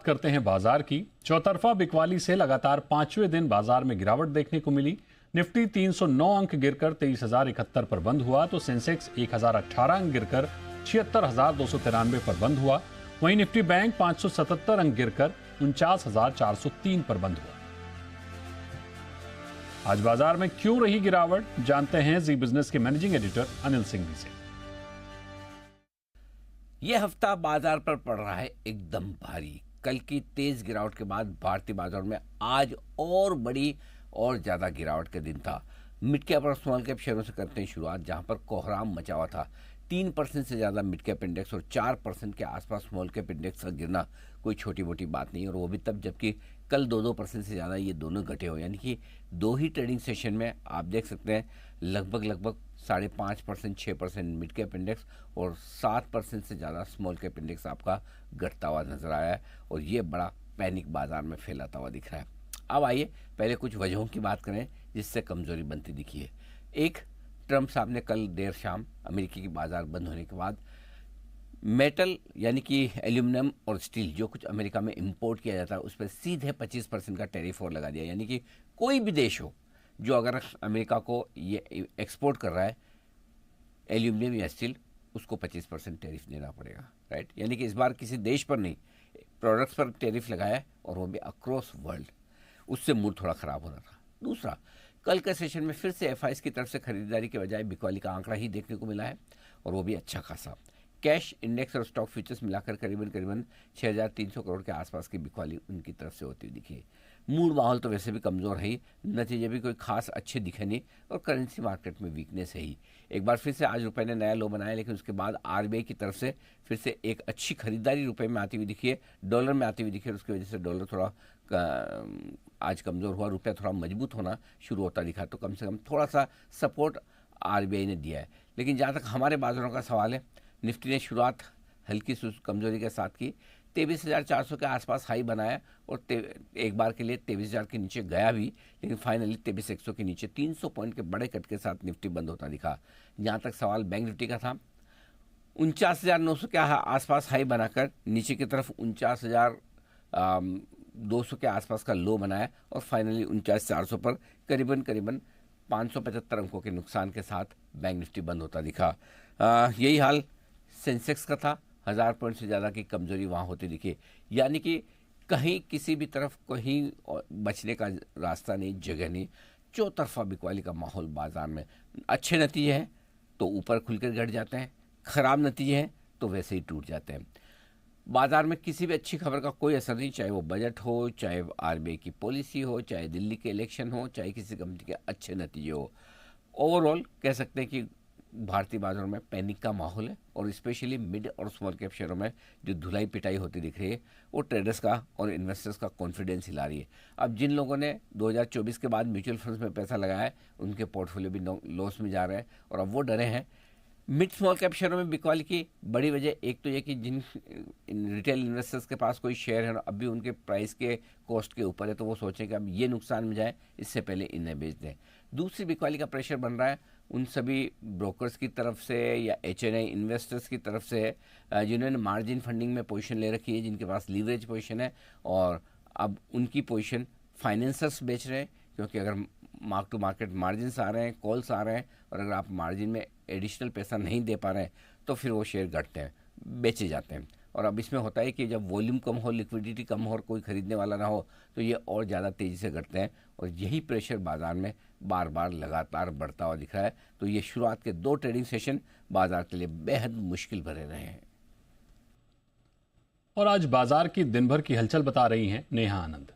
करते हैं बाजार की। चौतरफा बिकवाली से लगातार पांचवें दिन बाजार में गिरावट देखने को मिली। निफ्टी 309 अंक गिरकर 23,071 पर बंद हुआ, तो सेंसेक्स 1,018 अंक गिरकर 76,293 पर बंद हुआ। वहीं निफ्टी बैंक 577 अंक गिरकर 49,403 पर बंद हुआ। आज बाजार में क्यों रही गिरावट, जानते हैं जी बिजनेस के मैनेजिंग एडिटर अनिल सिंघवी से। यह हफ्ता बाजार पर पड़ रहा है एकदम भारी। कल की तेज गिरावट के बाद भारतीय बाजार में आज और बड़ी और ज्यादा गिरावट का दिन था। मिड कैप और स्मॉल कैप शेयरों से करते हैं शुरुआत, जहां पर कोहराम मचा हुआ था। 3% से ज्यादा मिड कैप इंडेक्स और 4% के आसपास स्मॉल कैप इंडेक्स का गिरना कोई छोटी मोटी बात नहीं, और वो भी तब जबकि कल 2% से ज्यादा ये दोनों घटे हो। यानी कि दो ही ट्रेडिंग सेशन में आप देख सकते हैं लगभग 5.5%, 6% मिड कैप इंडेक्स और 7% से ज़्यादा स्मॉल कैप इंडेक्स आपका घटता हुआ नजर आया है, और ये बड़ा पैनिक बाजार में फैलाता हुआ दिख रहा है। अब आइए पहले कुछ वजहों की बात करें जिससे कमजोरी बनती दिखी है। एक, ट्रंप साहब ने कल देर शाम अमेरिकी की बाजार बंद होने के बाद मेटल यानी कि एल्यूमिनियम और स्टील जो कुछ अमेरिका में इंपोर्ट किया जाता है उस पर सीधे 25% का टैरिफ और लगा दिया। यानी कि कोई भी देश हो जो अगर अमेरिका को ये एक्सपोर्ट कर रहा है एल्यूमिनियम या स्टील, उसको 25% टैरिफ देना पड़ेगा, राइट। यानी कि इस बार किसी देश पर नहीं, प्रोडक्ट्स पर टैरिफ लगाया है, और वो भी अक्रॉस वर्ल्ड। उससे मूड थोड़ा खराब हो रहा था। दूसरा, कल के सेशन में फिर से एफआईएस की तरफ से खरीदारी के बजाय बिकवाली का आंकड़ा ही देखने को मिला है, और वो भी अच्छा खासा। कैश इंडेक्स और स्टॉक फ्यूचर्स मिलाकर करीबन 6,300 करोड़ के आसपास की बिकवाली उनकी तरफ से होती हुई दिखी। मूड माहौल तो वैसे भी कमज़ोर है ही, नतीजे भी कोई खास अच्छे दिखे नहीं, और करेंसी मार्केट में वीकनेस है ही। एक बार फिर से आज रुपए ने नया लो बनाया, लेकिन उसके बाद आरबीआई की तरफ से फिर से एक अच्छी खरीदारी रुपए में आती हुई दिखी है, डॉलर में आती हुई दिखी है। उसकी वजह से डॉलर थोड़ा आज कमज़ोर हुआ, रुपया थोड़ा मजबूत होना शुरू होता दिखा, तो कम से कम थोड़ा सा सपोर्ट आरबीआई ने दिया है। लेकिन जहाँ तक हमारे बाजारों का सवाल है, निफ्टी ने शुरुआत हल्की कमजोरी के साथ की, 23,400 के आसपास हाई बनाया, और एक बार के लिए 23,000 के नीचे गया भी, लेकिन फाइनली 23,100 के नीचे 300 पॉइंट के बड़े कट के साथ निफ्टी बंद होता दिखा। जहाँ तक सवाल बैंक निफ्टी का था, 49,900 के आसपास हाई बनाकर नीचे की तरफ 49,200 के आसपास का लो बनाया, और फाइनली 49,400 पर करीबन 575 अंकों के नुकसान के साथ बैंक निफ्टी बंद होता दिखा। यही हाल सेंसेक्स का था, 1000 पॉइंट से ज़्यादा की कमजोरी वहाँ होती दिखी। यानी कि कहीं किसी भी तरफ कहीं बचने का रास्ता नहीं, जगह नहीं। चौतरफा बिकवाली का माहौल बाजार में। अच्छे नतीजे हैं तो ऊपर खुलकर घट जाते हैं, खराब नतीजे हैं तो वैसे ही टूट जाते हैं। बाजार में किसी भी अच्छी खबर का कोई असर नहीं, चाहे वो बजट हो, चाहे आरबीआई की पॉलिसी हो, चाहे दिल्ली के इलेक्शन हो, चाहे किसी कंपनी के अच्छे नतीजे हो। ओवरऑल कह सकते हैं कि भारतीय बाजारों में पैनिक का माहौल है, और स्पेशली मिड और स्मॉल कैप शेयरों में जो धुलाई पिटाई होती दिख रही है वो ट्रेडर्स का और इन्वेस्टर्स का कॉन्फिडेंस हिला रही है। अब जिन लोगों ने 2024 के बाद म्यूचुअल फंड्स में पैसा लगाया है उनके पोर्टफोलियो भी लॉस में जा रहे हैं, और अब वो डरे हैं। मिड स्मॉल कैप शेयरों में बिकवाली की बड़ी वजह एक तो ये कि जिन रिटेल इन्वेस्टर्स के पास कोई शेयर है अब भी उनके प्राइस के कॉस्ट के ऊपर है, तो वो सोचें कि अब ये नुकसान में जाए, इससे पहले इन्हें बेच दें। दूसरी बिकवाली का प्रेशर बन रहा है उन सभी ब्रोकर्स की तरफ से या एचएनआई इन्वेस्टर्स की तरफ से जिन्होंने मार्जिन फंडिंग में पोजीशन ले रखी है, जिनके पास लीवरेज पोजीशन है, और अब उनकी पोजीशन फाइनेंसर्स बेच रहे हैं, क्योंकि अगर मार्क टू मार्केट मार्जिन्स आ रहे हैं, कॉल्स आ रहे हैं, और अगर आप मार्जिन में एडिशनल पैसा नहीं दे पा रहे हैं तो फिर वो शेयर घटते हैं, बेचे जाते हैं। और अब इसमें होता है कि जब वॉल्यूम कम हो, लिक्विडिटी कम हो और कोई खरीदने वाला ना हो तो ये और ज़्यादा तेज़ी से घटते हैं, और यही प्रेशर बाजार में बार बार लगातार बढ़ता हुआ दिख रहा है। तो ये शुरुआत के 2 ट्रेडिंग सेशन बाजार के लिए बेहद मुश्किल भरे रहे हैं। और आज बाजार की दिन भर की हलचल बता रही हैं नेहा आनंद।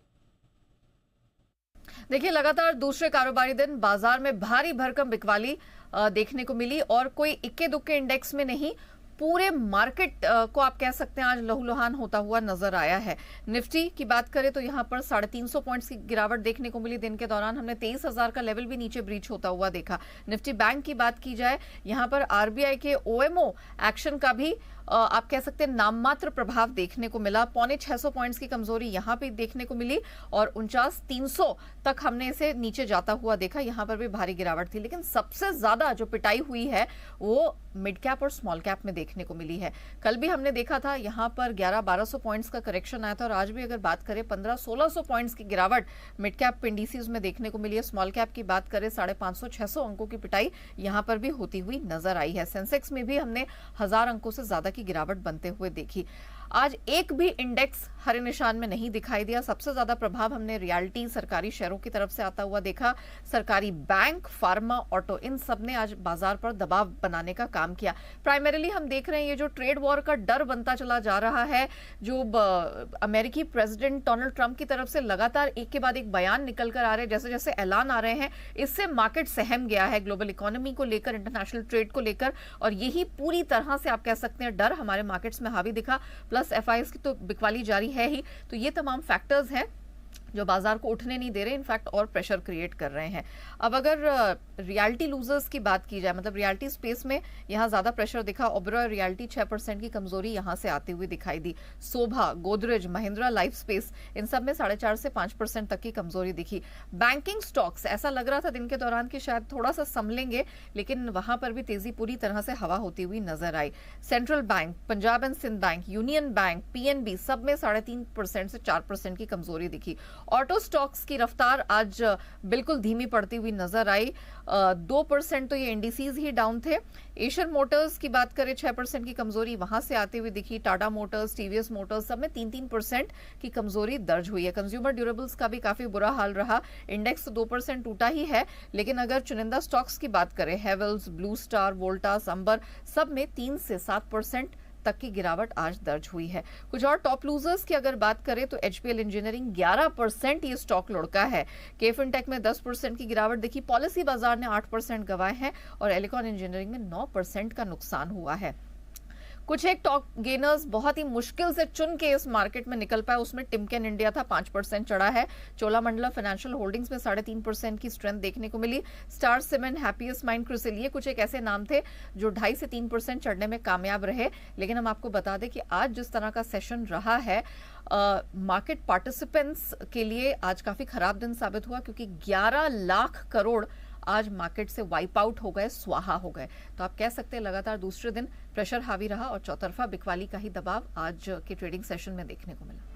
देखिए, लगातार दूसरे कारोबारी दिन बाजार में भारी भरकम बिकवाली देखने को मिली, और कोई इक्के दुक्के इंडेक्स में नहीं, पूरे मार्केट को आप कह सकते हैं आज लहूलुहान होता हुआ नजर आया है। निफ्टी की बात करें तो यहां पर 350 पॉइंट्स की गिरावट देखने को मिली। दिन के दौरान हमने 23,000 का लेवल भी नीचे ब्रीच होता हुआ देखा। निफ्टी बैंक की बात की जाए, यहां पर आरबीआई के ओएमओ एक्शन का भी आप कह सकते हैं नाममात्र प्रभाव देखने को मिला। 650 पॉइंट्स की कमजोरी यहां पे देखने को मिली और 49,300 तक हमने इसे नीचे जाता हुआ देखा, यहां पर भी भारी गिरावट थी। लेकिन सबसे ज्यादा जो पिटाई हुई है वो मिड कैप और स्मॉल कैप में देखने को मिली है। कल भी हमने देखा था यहां पर 1100-1200 पॉइंट्स का करेक्शन आया था और आज भी अगर बात करें 1500-1600 पॉइंट्स की गिरावट मिड कैप इंडिसेस में देखने को मिली है। स्मॉल कैप की बात करें 550-600 अंकों की पिटाई यहां पर भी होती हुई नजर आई है। सेंसेक्स में भी हमने 1000 अंकों से ज्यादा की गिरावट बनते हुए देखी। आज एक भी इंडेक्स हरे निशान में नहीं दिखाई दिया। सबसे ज्यादा प्रभाव हमने रियल्टी, सरकारी शेयरों की तरफ से आता हुआ देखा। सरकारी बैंक, फार्मा, ऑटो, इन सब ने आज बाजार पर दबाव बनाने का काम किया। प्राइमरीली हम देख रहे हैं ये जो ट्रेड वॉर का डर बनता चला जा रहा है, जो अमेरिकी प्रेसिडेंट डोनाल्ड ट्रंप की तरफ से लगातार एक के बाद एक बयान निकल कर आ रहे हैं, जैसे जैसे ऐलान आ रहे हैं, इससे मार्केट सहम गया है ग्लोबल इकोनॉमी को लेकर, इंटरनेशनल ट्रेड को लेकर, और यही पूरी तरह से आप कह सकते हैं डर हमारे मार्केट्स में हावी दिखा। प्लस एफआईएस की तो बिकवाली जारी है ही, तो ये तमाम फैक्टर्स हैं जो बाजार को उठने नहीं दे रहे, इनफैक्ट और प्रेशर क्रिएट कर रहे हैं। अब अगर रियल्टी लूजर्स की बात की जाए, मतलब रियल्टी स्पेस में यहां ज्यादा प्रेशर दिखा। ओबेरॉय रियल्टी 6% की कमजोरी यहां से आती हुई दिखाई दी। शोभा, गोदरेज, महिंद्रा लाइफ स्पेस, इन सब में 4.5 से 5% तक की कमजोरी दिखी। बैंकिंग स्टॉक्स ऐसा लग रहा था दिन के दौरान कि शायद थोड़ा सा संभलेंगे, लेकिन वहां पर भी तेजी पूरी तरह से हवा होती हुई नजर आई। Central bank, Punjab and Sindh bank, union bank, PNB, सब में 3.5% से 4% की कमजोरी दिखी। ऑटो स्टॉक्स की रफ्तार आज बिल्कुल धीमी पड़ती हुई नजर आई। 2% तो ये इंडिसेस ही डाउन थे। एशियन मोटर्स की बात करें 6% की कमजोरी वहां से आती हुई दिखी। टाटा मोटर्स, टीवीएस मोटर्स, सब में 3-3% की कमजोरी दर्ज हुई है। कंज्यूमर ड्यूरेबल्स का भी काफी बुरा हाल रहा। इंडेक्स तो 2% टूटा ही है, लेकिन अगर चुनिंदा स्टॉक्स की बात करें, हेवल्स, ब्लू स्टार, वोल्टास, अंबर, सब में 3 से 7% तक की गिरावट आज दर्ज हुई है। कुछ और टॉप लूजर्स की अगर बात करें तो एचपीएल इंजीनियरिंग 11% ये स्टॉक लुढ़का है। केफिन टेक में 10% की गिरावट दिखी। पॉलिसी बाजार ने 8% गंवाए हैं और एलिकॉन इंजीनियरिंग में 9% का नुकसान हुआ है। कुछ एक टॉप गेनर्स बहुत ही मुश्किल से चुन के इस मार्केट में निकल पाए, उसमें टिमकेन इंडिया था, 5% चढ़ा है। चोलामंडलम फाइनेंशियल होल्डिंग्स में 3.5% की स्ट्रेंथ देखने को मिली। Star cement, happiest minds, CRISIL, ये कुछ एक ऐसे नाम थे जो 2.5 से 3% चढ़ने में कामयाब रहे। लेकिन हम आपको बता दें कि आज जिस तरह का सेशन रहा है, मार्केट पार्टिसिपेंट्स के लिए आज काफी खराब दिन साबित हुआ, क्योंकि 11 लाख करोड़ आज मार्केट से वाइप आउट हो गए, स्वाहा हो गए। तो आप कह सकते हैं लगातार दूसरे दिन प्रेशर हावी रहा और चौतरफा बिकवाली का ही दबाव आज के ट्रेडिंग सेशन में देखने को मिला।